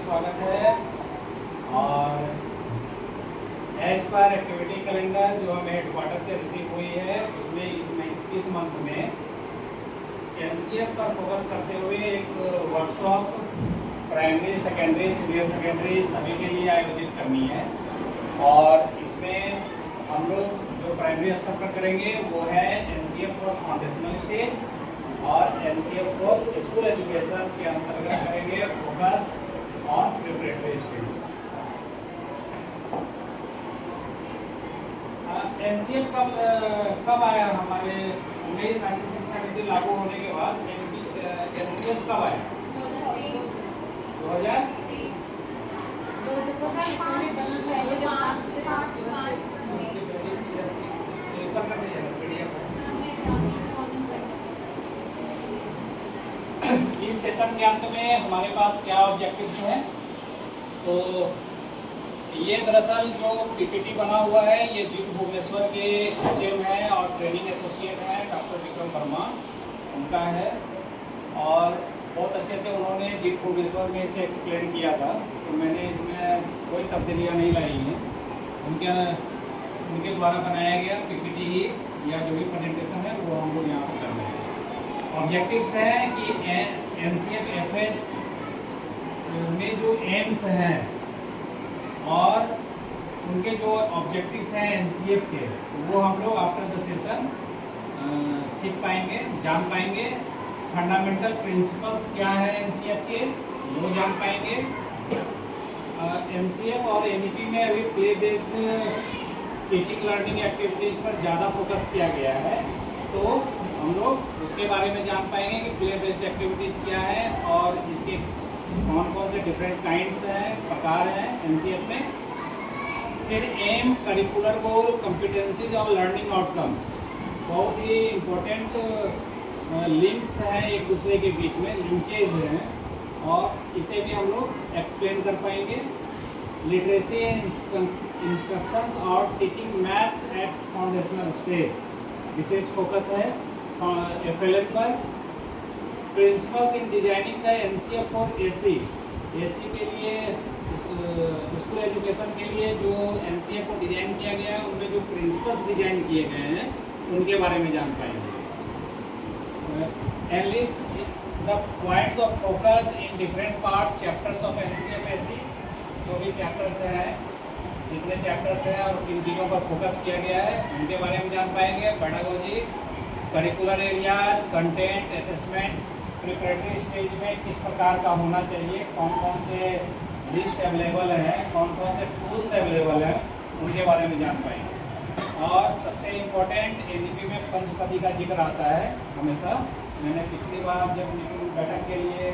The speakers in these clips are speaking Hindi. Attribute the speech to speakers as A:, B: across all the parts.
A: स्वागत है। और एज पर एक्टिविटी कैलेंडर जो हमें हेडक्वार्टर से रिसीव हुई है उसमें इस मंथ में एनसीएफ पर फोकस करते हुए एक workshop primary, secondary, senior secondary सभी के लिए आयोजित करनी है। और इसमें हम लोग जो प्राइमरी स्तर पर करेंगे वो है एनसीएफ फॉर फाउंडेशनल स्टेज और एनसीएफ फॉर स्कूल एजुकेशन के अंतर्गत करेंगे focus on preparatory stage. NCF कब आया? हमारे नई राष्ट्रीय शिक्षा नीति लागू होने के बाद एनसीएफ कब आया? 2023। इस सेशन के अंत में हमारे पास क्या ऑब्जेक्टिव्स हैं? तो ये दरअसल जो पीपीटी बना हुआ है ये जीत भुवनेश्वर के एचएम है और ट्रेनिंग एसोसिएट हैं डॉक्टर विक्रम वर्मा, उनका है। और बहुत अच्छे से उन्होंने जीत भुवनेश्वर में इसे एक्सप्लेन किया था, तो मैंने इसमें कोई तब्दीलियाँ नहीं लाई हैं। उनके द्वारा बनाया गया पीपीटी ही या जो भी प्रेजेंटेशन है वो हम लोग यहाँ पर कर रहे हैं। ऑब्जेक्टिव्स हैं कि एनसीएफ एफएस में जो एम्स हैं और उनके जो ऑब्जेक्टिव्स हैं एनसीएफ के वो हम लोग आफ्टर द सेशन सीख पाएंगे, जान पाएंगे। फंडामेंटल प्रिंसिपल्स क्या है एनसीएफ के वो जान पाएंगे। एनसीएफ और एनईपी में अभी play based teaching learning activities पर ज़्यादा फोकस किया गया है, तो हम लोग उसके बारे में जान पाएंगे कि प्ले बेस्ड एक्टिविटीज़ क्या है और इसके कौन कौन से डिफरेंट काइंड्स हैं, प्रकार हैं एनसीएफ में। फिर एम, करिकुलर गोल, कॉम्पिटेंसीज और लर्निंग आउटकम्स बहुत ही इम्पोर्टेंट लिंक्स हैं एक दूसरे के बीच में, लिंकेज हैं और इसे भी हम लोग एक्सप्लेन कर पाएंगे। लिटरेसी एंड इंस्ट्रक्शंस और teaching maths at foundational stage विशेष फोकस है एफएलएम पर। Principles in designing the NCF for AC के लिए स्कूल एजुकेशन के लिए जो एनसीएफ को डिजाइन किया गया है उनमें जो प्रिंसिपल्स डिजाइन किए गए हैं उनके बारे में जान पाएंगे। And list the points of focus in different parts chapters of NCF AC, जो भी चैप्टर्स हैं, जितने चैप्टर्स हैं और किन चीज़ों पर फोकस किया गया है उनके बारे में जान पाएंगे। Pedagogy, curricular areas, content, assessment, preparatory stage में किस प्रकार का होना चाहिए, कौन कौन से लिस्ट अवेलेबल है, कौन कौन से टूल्स अवेलेबल हैं उनके बारे में जान पाएंगे। और सबसे इम्पोर्टेंट एनईपी में पंचपदी का जिक्र आता है हमेशा। मैंने पिछली बार जब मीटिंग बैठक के लिए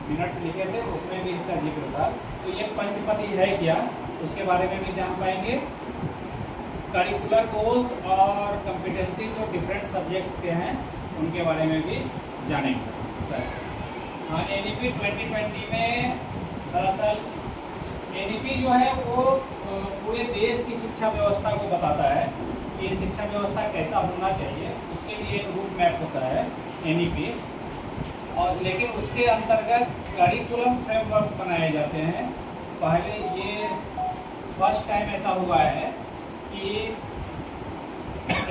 A: मिनट्स लिखे थे उसमें भी इसका जिक्र था, तो ये पंचपदी है क्या उसके बारे में भी जान पाएंगे। करिकुलर गोल्स और कॉम्पिटेंसी जो डिफरेंट सब्जेक्ट्स के हैं उनके बारे में भी जानेंगे सर। हाँ, एनईपी 2020 में दरअसल एनईपी जो है वो पूरे देश की शिक्षा व्यवस्था को बताता है कि शिक्षा व्यवस्था कैसा होना चाहिए, उसके लिए एक रूट मैप होता है एनईपी। और लेकिन उसके अंतर्गत करिकुलम फ्रेमवर्क्स बनाए जाते हैं। पहले ये फर्स्ट टाइम ऐसा हुआ है कि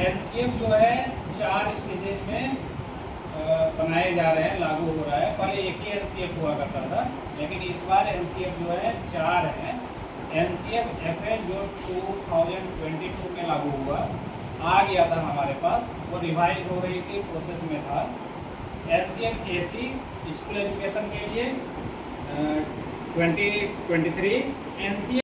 A: एनसीएफ जो है 4 स्टेजेज में बनाए जा रहे हैं, लागू हो रहा है। पहले एक ही एनसीएफ हुआ करता था, लेकिन इस बार एनसीएफ जो है 4 हैं। एनसीएफ एफएल जो 2022 में लागू हुआ आ गया था हमारे पास, वो रिवाइज हो रही थी, प्रोसेस में था। एनसीएफ एसी स्कूल एजुकेशन के लिए 2023, एनसीएफ